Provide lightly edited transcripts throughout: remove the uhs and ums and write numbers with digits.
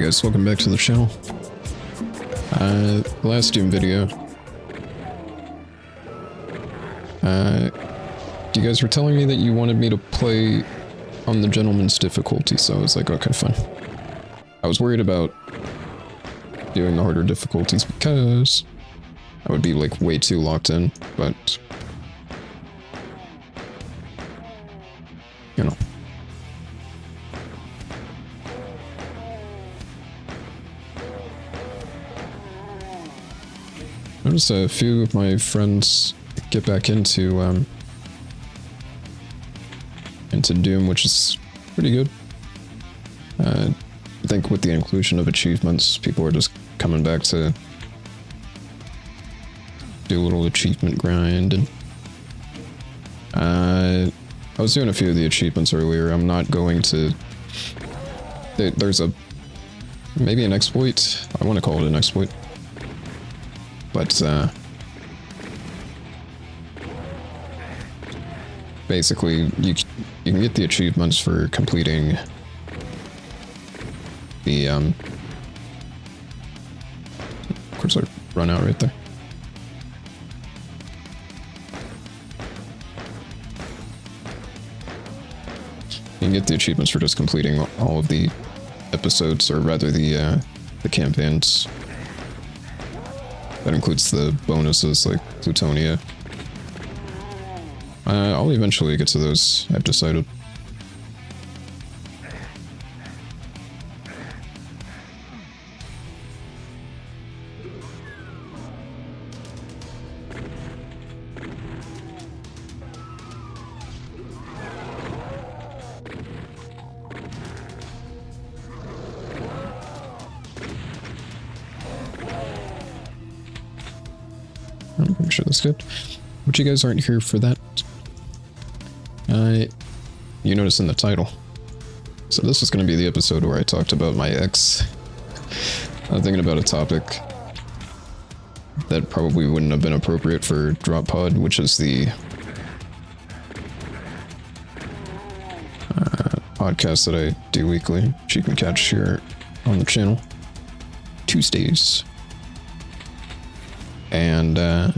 guys, welcome back to the channel. Last Doom video. You guys were telling me that you wanted me to play on the gentleman's difficulty, so I was like, okay, fine. I was worried about doing the harder difficulties because I would be like way too locked in, but you know. I noticed a few of my friends get back into Doom, which is pretty good. I think with the inclusion of achievements, people are just coming back to do a little achievement grind, and I was doing a few of the achievements earlier. I'm not going to. There's maybe an exploit. I want to call it an exploit. But, basically, you can get the achievements for completing the, of course I run out right there. You can get the achievements for just completing all of the episodes, or rather the campaigns. That includes the bonuses like Plutonia. I'll eventually get to those, I've decided. I'm pretty sure that's good. But you guys aren't here for that. You notice in the title. So this is going to be the episode where I talked about my ex. I'm thinking about a topic that probably wouldn't have been appropriate for Drop Pod, which is the podcast that I do weekly, which you can catch here on the channel. Tuesdays. And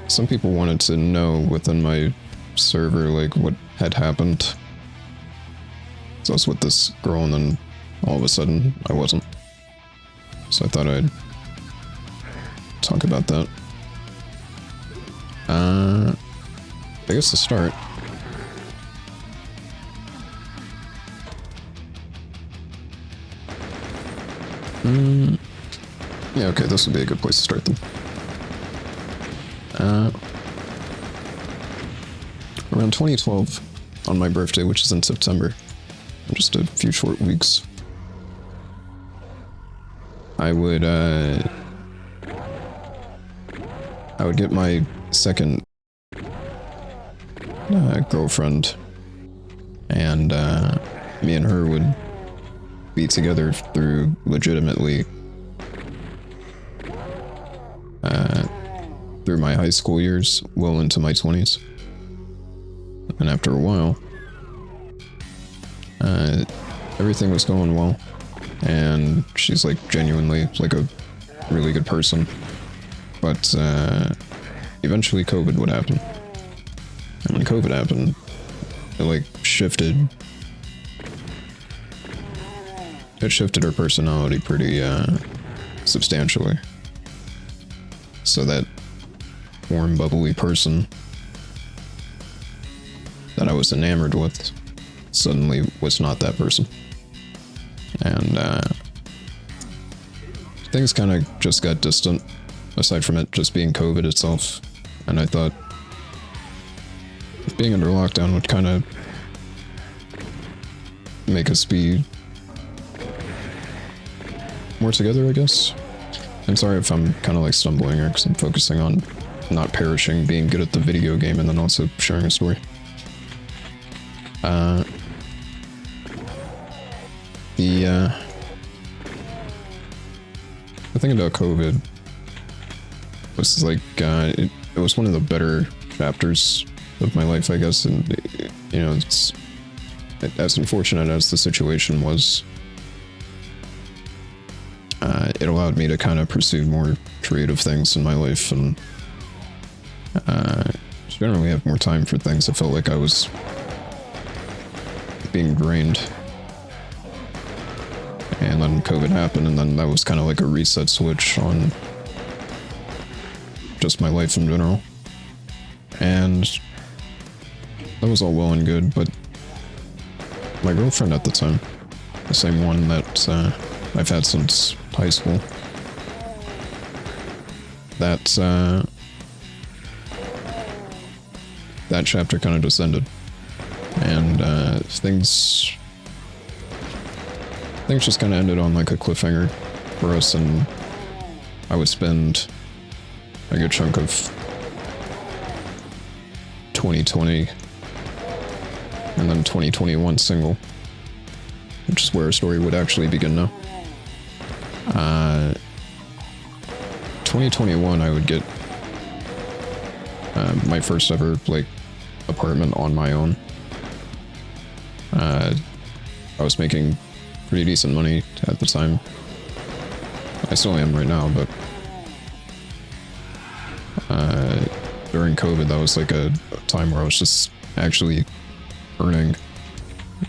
some people wanted to know within my server like what had happened. So I was with this girl, and then all of a sudden I wasn't. So I thought I'd talk about that. I guess to start, yeah, okay, this would be a good place to start then. Around 2012, on my birthday, which is in September, in just a few short weeks, I would get my second girlfriend, and me and her would be together through legitimately through my high school years, well into my 20s. And after a while, everything was going well, and she's like genuinely like a really good person. But eventually COVID would happen. And when COVID happened, it like shifted her personality pretty substantially. So that warm, bubbly person that I was enamored with suddenly was not that person. And things kind of just got distant, aside from it just being COVID itself. And I thought being under lockdown would kind of make us be more together, I guess. I'm sorry if I'm kind of like stumbling here, because I'm focusing on not perishing, being good at the video game, and then also sharing a story. The thing about COVID was like, it was one of the better chapters of my life, I guess, and you know, it's as unfortunate as the situation was, it allowed me to kind of pursue more creative things in my life and generally have more time for things. I felt like I was being drained. And then COVID happened, and then that was kind of like a reset switch on just my life in general. And that was all well and good, but my girlfriend at the time, the same one that I've had since high school, that chapter kind of just ended. And things just kind of ended on like a cliffhanger for us, and I would spend a good chunk of 2020 and then 2021 single, which is where our story would actually begin now. 2021 I would get my first ever like apartment on my own. I was making pretty decent money at the time. I still am right now, but during COVID, that was like a time where I was just actually earning,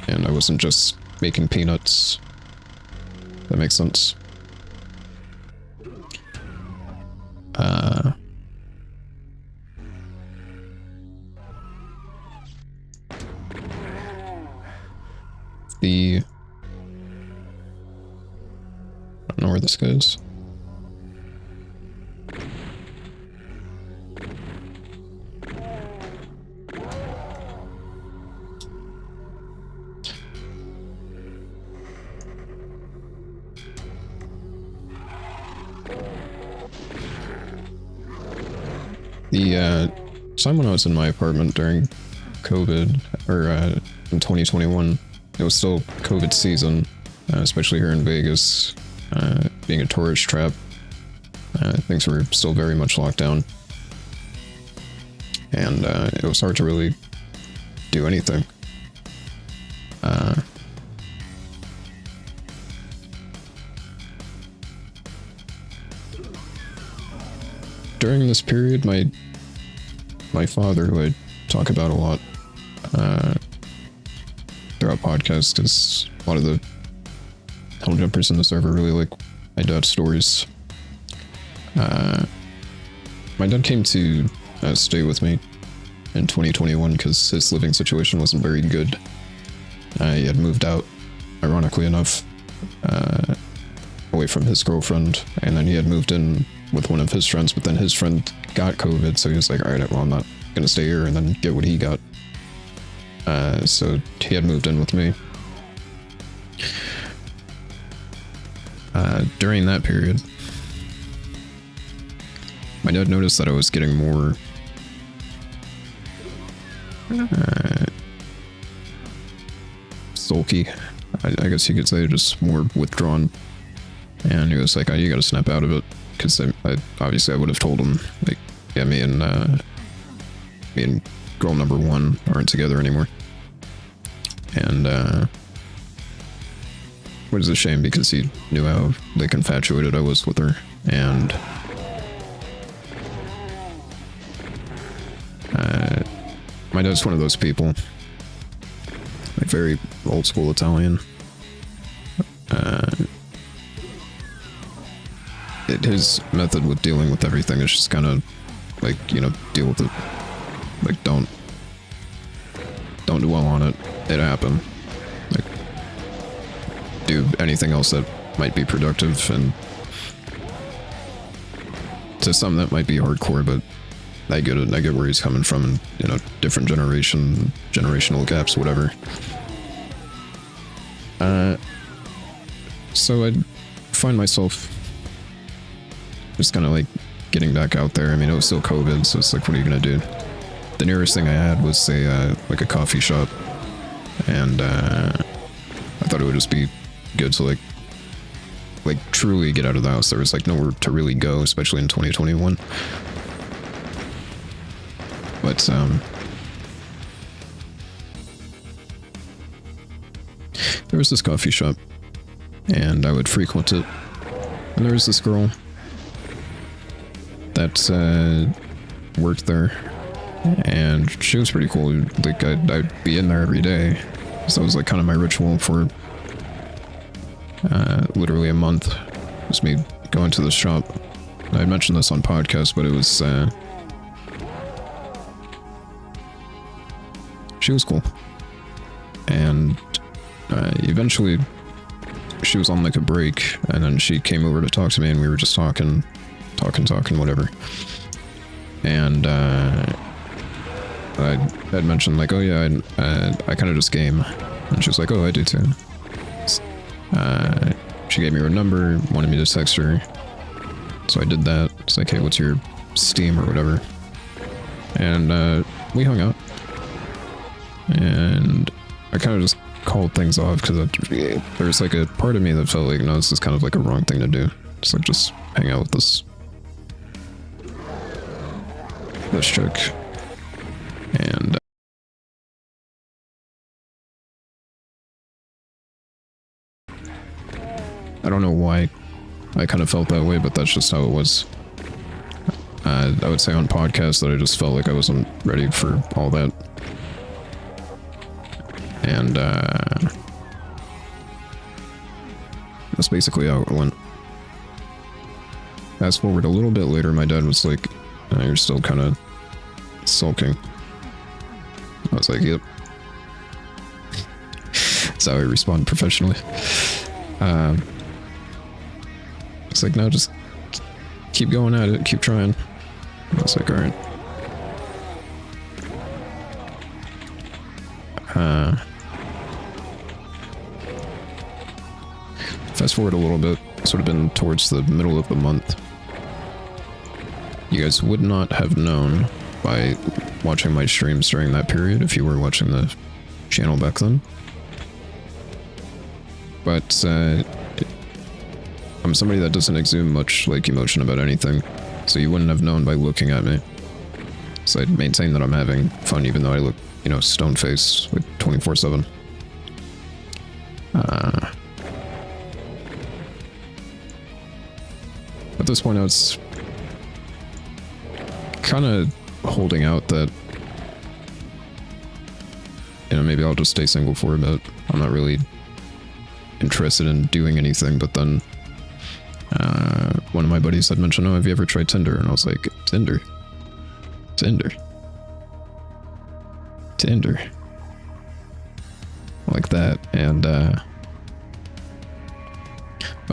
and I wasn't just making peanuts. That makes sense. I don't know where this goes. The time when I was in my apartment during COVID, or in 2021, it was still COVID season, especially here in Vegas, being a tourist trap. Things were still very much locked down, and it was hard to really do anything. During this period, my father, who I talk about a lot throughout podcasts, because a lot of the hell jumpers in the server really like my dad's stories. My dad came to stay with me in 2021 because his living situation wasn't very good. He had moved out, ironically enough, away from his girlfriend, and then he had moved in with one of his friends, but then his friend got COVID, so he was like, alright, well, I'm not gonna stay here and then get what he got. So he had moved in with me. During that period, my dad noticed that I was getting more sulky, I guess you could say, just more withdrawn. And he was like, oh, you gotta snap out of it. Because I obviously I would have told him, like, yeah, me and girl number one aren't together anymore. And which is a shame because he knew how like infatuated I was with her, and my dad's one of those people, like very old school Italian. His method with dealing with everything is just kind of like, deal with it. Like, don't dwell on it. It happened. Like, do anything else that might be productive, and to some that might be hardcore, but I get it. I get where he's coming from, and different generational gaps, whatever. So I'd find myself just kind of like getting back out there. I mean, it was still COVID, so it's like, what are you gonna do? The nearest thing I had was like a coffee shop, and I thought it would just be good to like truly get out of the house. There was like nowhere to really go, especially in 2021. But there was this coffee shop, and I would frequent it. And there was this girl that worked there, and she was pretty cool. Like, I'd be in there every day, so it was like kind of my ritual for literally a month. It was me going to the shop. I mentioned this on podcast, but it was she was cool, and eventually she was on like a break, and then she came over to talk to me, and we were just talking, whatever. And I had mentioned like, oh yeah, I kind of just game, and she was like, oh, I do too. She gave me her number, wanted me to text her, so I did that. It's like, hey, what's your Steam or whatever? And we hung out, and I kind of just called things off because there was like a part of me that felt like, no, this is kind of like a wrong thing to do. It's like, just hang out with this chick. And I don't know why I kind of felt that way, but that's just how it was. I would say on podcasts that I just felt like I wasn't ready for all that. And that's basically how it went. Fast forward a little bit later, my dad was like, you're still kind of sulking. I was like, yep. That's how I respond professionally. It's like, no, just keep going at it, keep trying. I was like, alright. Fast forward a little bit, sort of been towards the middle of the month. You guys would not have known by watching my streams during that period if you were watching the channel back then. But I'm somebody that doesn't exude much like emotion about anything, so you wouldn't have known by looking at me. So I'd maintain that I'm having fun even though I look, stone-faced, like 24/7. At this point I was kind of holding out that, maybe I'll just stay single for a bit. I'm not really interested in doing anything, but then one of my buddies had mentioned, oh, have you ever tried Tinder? And I was like, Tinder? Like that, and I'll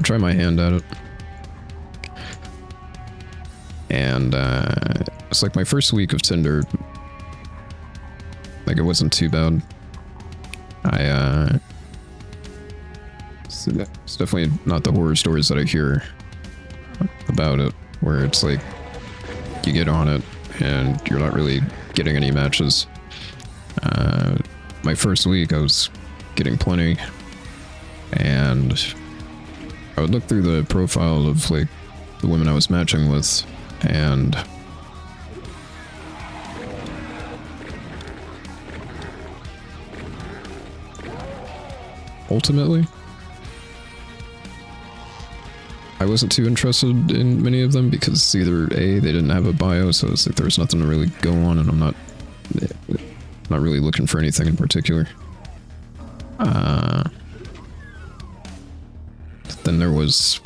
try my hand at it. And it's like my first week of Tinder, like, it wasn't too bad. It's definitely not the horror stories that I hear about it, where it's like you get on it and you're not really getting any matches. My first week I was getting plenty, and I would look through the profile of like the women I was matching with, and ultimately I wasn't too interested in many of them because either A, they didn't have a bio, so it's like there was nothing to really go on, and I'm not really looking for anything in particular. Then there was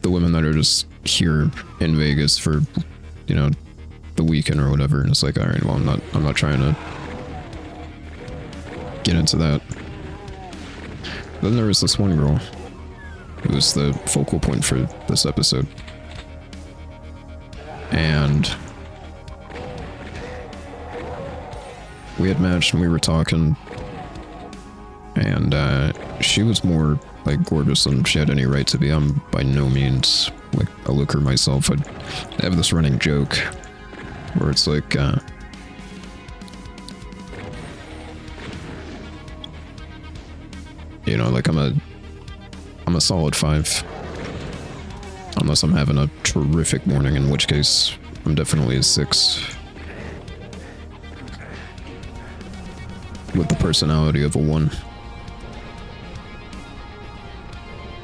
the women that are just here in Vegas for, the weekend or whatever, and it's like, all right, well, I'm not trying to get into that. Then there was this one girl. It was the focal point for this episode. And we had matched and we were talking, and she was more like gorgeous than she had any right to be. I'm by no means like a looker myself. I have this running joke where it's like like I'm a solid 5, unless I'm having a terrific morning, in which case I'm definitely a 6. With the personality of a 1.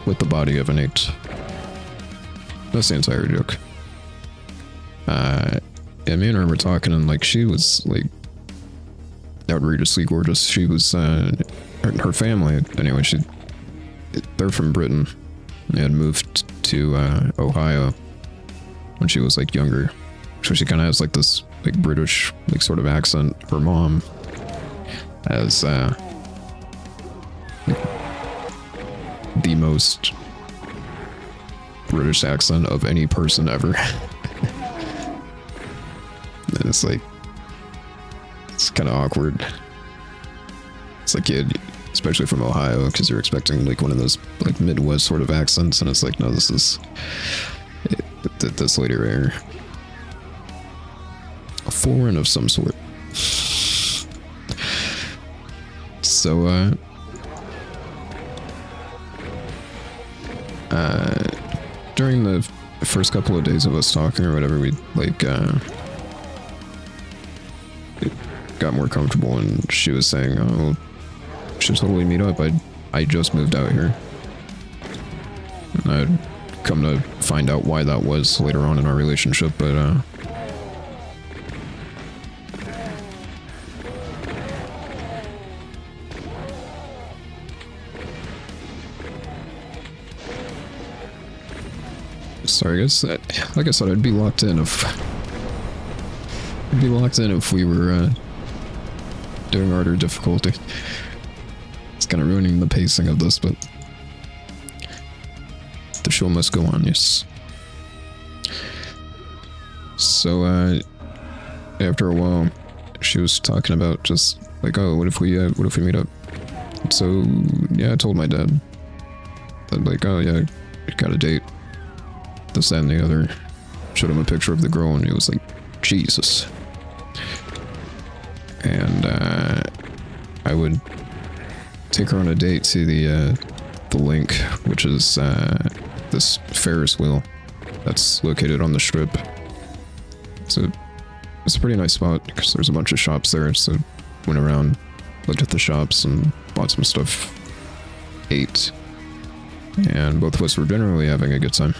with the body of an 8. That's the entire joke. Yeah, me and her were talking, and like she was like outrageously gorgeous. She was her family anyway. They're from Britain. They had moved to Ohio when she was like younger, so she kind of has like this like British like sort of accent. Her mom has like, the most British accent of any person ever. And it's like, it's kind of awkward. It's like, yeah, especially from Ohio, because you're expecting like one of those like Midwest sort of accents, and it's like, no, this is this lady right here, a foreign of some sort. So during the first couple of days of us talking or whatever, we like got more comfortable, and she was saying, oh, we should totally meet up. I just moved out here. And I'd come to find out why that was later on in our relationship, but sorry guys, like I said, I'd be locked in if we were doing harder difficulty. It's kind of ruining the pacing of this, but the show must go on, yes. So after a while, she was talking about just like, oh, what if we meet up? So yeah, I told my dad that, like, oh yeah, I got a date, this, that, and the other. Showed him a picture of the girl, and he was like, Jesus. And I would take her on a date to the Link, which is this Ferris wheel that's located on the Strip. It's a pretty nice spot because there's a bunch of shops there. So went around, looked at the shops, and bought some stuff, ate, and both of us were generally having a good time.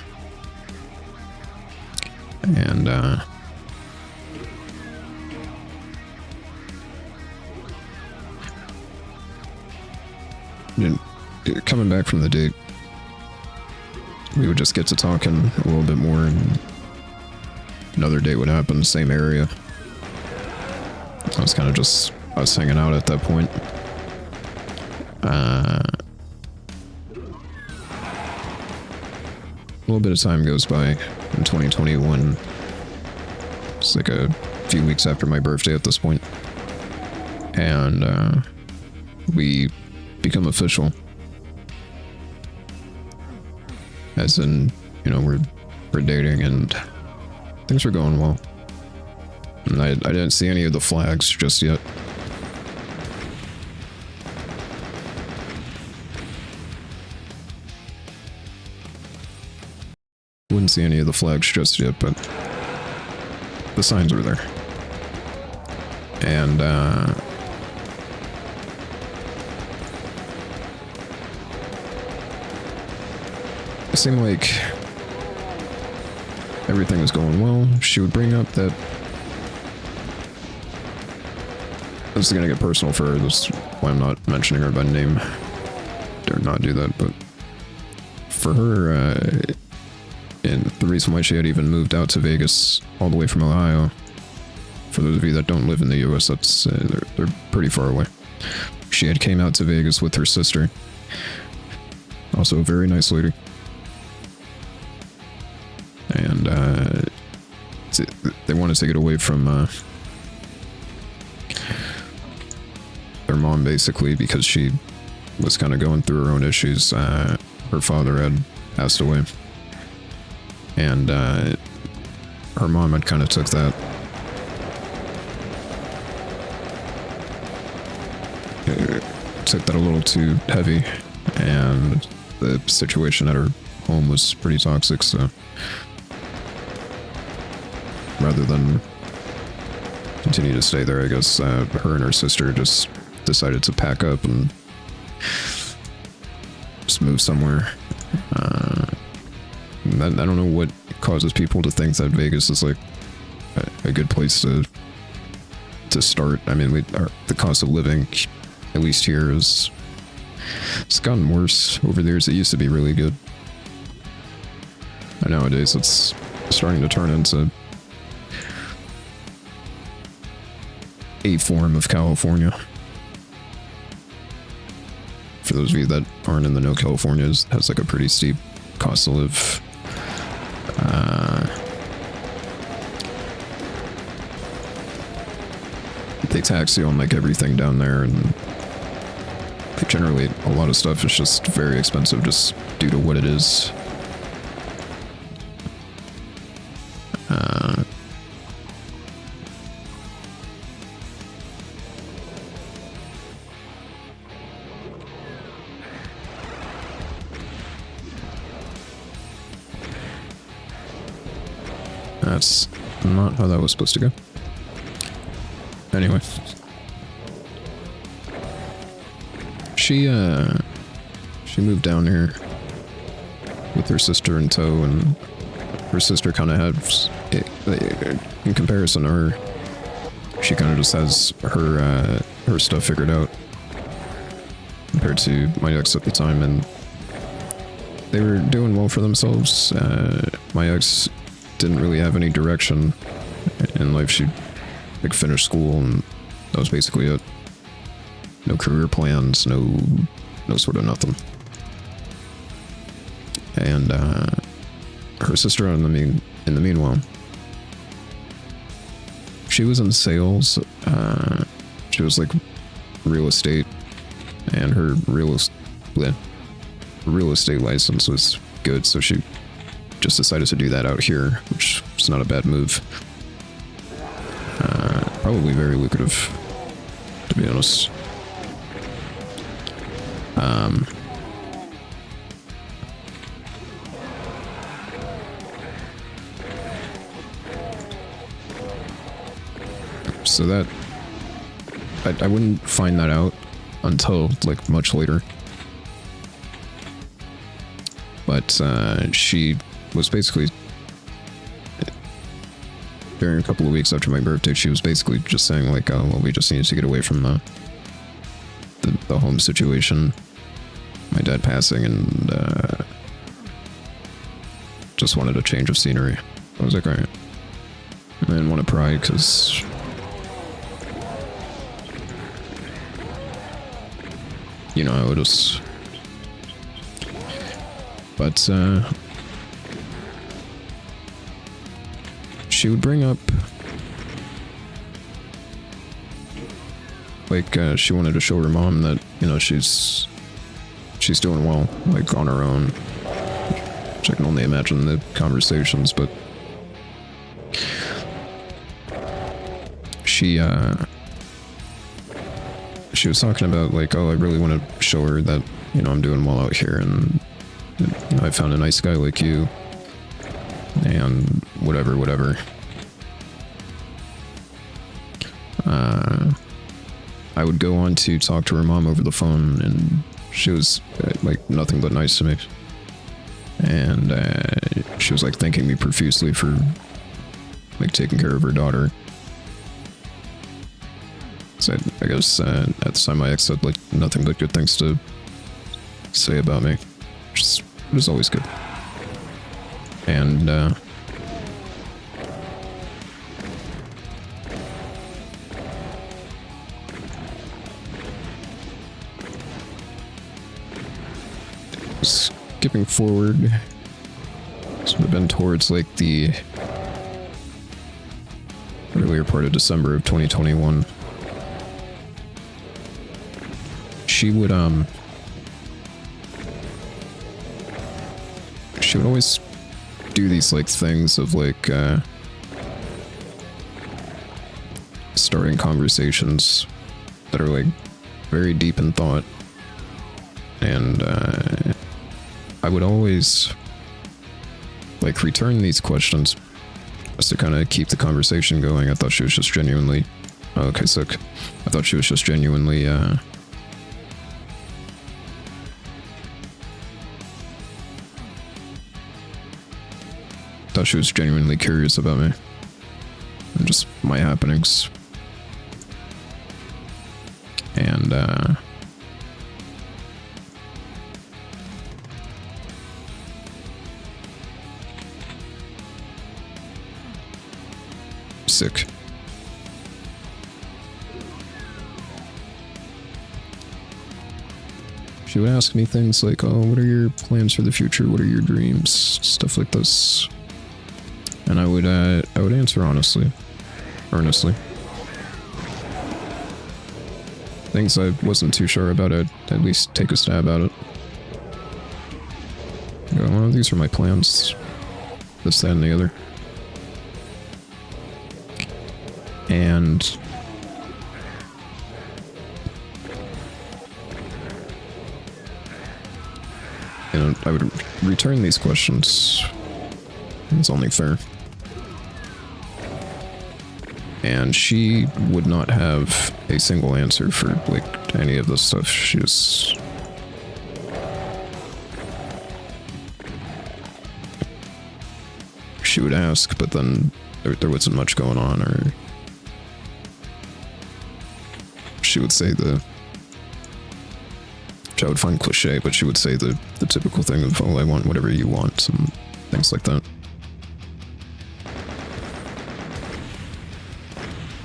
And coming back from the date, we would just get to talking a little bit more, and another date would happen, same area. I was kind of just us hanging out at that point. A little bit of time goes by in 2021. It's like a few weeks after my birthday at this point, and we become official. As in, you know, we're dating and things are going well. And I didn't see any of the flags just yet. Wouldn't see any of the flags just yet, but the signs were there. And it seemed like everything was going well. She would bring up that this is gonna get personal for her. That's why I'm not mentioning her by name. Dare not do that, but for her, and the reason why she had even moved out to Vegas all the way from Ohio, for those of you that don't live in the US, that's they're pretty far away. She had came out to Vegas with her sister, also a very nice lady. And they wanted to get away from their mom, basically, because she was kind of going through her own issues. Her father had passed away, and her mom had kind of took that a little too heavy, and the situation at her home was pretty toxic, so rather than continue to stay there, I guess her and her sister just decided to pack up and just move somewhere. I don't know what causes people to think that Vegas is like a good place to start. I mean, the cost of living, at least here, it's gotten worse over there. It used to be really good. And nowadays, it's starting to turn into a form of California. For those of you that aren't in the know, California has like a pretty steep cost to live. They tax you on like everything down there, and like generally a lot of stuff is just very expensive just due to what it is. That's not how that was supposed to go. Anyway. She moved down here with her sister in tow, and her sister kind of has, in comparison to her, she kind of just has her stuff figured out compared to my ex at the time, and they were doing well for themselves. My ex didn't really have any direction in life. She like finished school, and that was basically it. No career plans, no sort of nothing. And her sister, in the meanwhile, she was in sales. She was like real estate, and her real estate license was good, so she just decided to do that out here, which is not a bad move. Probably very lucrative, to be honest. So that I wouldn't find that out until like much later. But she was basically, during a couple of weeks after my birthday, she was basically just saying like, oh, well, we just need to get away from the home situation, my dad passing, and just wanted a change of scenery. I was like, alright. I didn't want to pry because you know how it is. But she would bring up like she wanted to show her mom that, you know, she's doing well, like on her own. Which I can only imagine the conversations, but she was talking about like, oh, I really want to show her that, you know, I'm doing well out here, and you know, I found a nice guy like you, and whatever. I would go on to talk to her mom over the phone, and she was like nothing but nice to me. And she was like thanking me profusely for like taking care of her daughter. So I guess at the time my ex had like nothing but good things to say about me, which was always good. And skipping forward, this would have been towards like the earlier part of December of 2021. She would always do these like things of like starting conversations that are like very deep in thought, and I would always like return these questions just to kind of keep the conversation going. I thought she was just genuinely okay, sick. I thought she was just genuinely thought she was genuinely curious about me. And just my happenings. And, sick. She would ask me things like, oh, what are your plans for the future? What are your dreams? Stuff like this. And I would answer honestly. Earnestly. Things I wasn't too sure about, I'd at least take a stab at it. Go, well, these are my plans. This, that, and the other. And you know, I would return these questions. It's only fair. And she would not have a single answer for, like, any of this stuff. She was... She would ask, but then there wasn't much going on, or... She would say which I would find cliche, but she would say the typical thing of, oh, I want whatever you want, and things like that.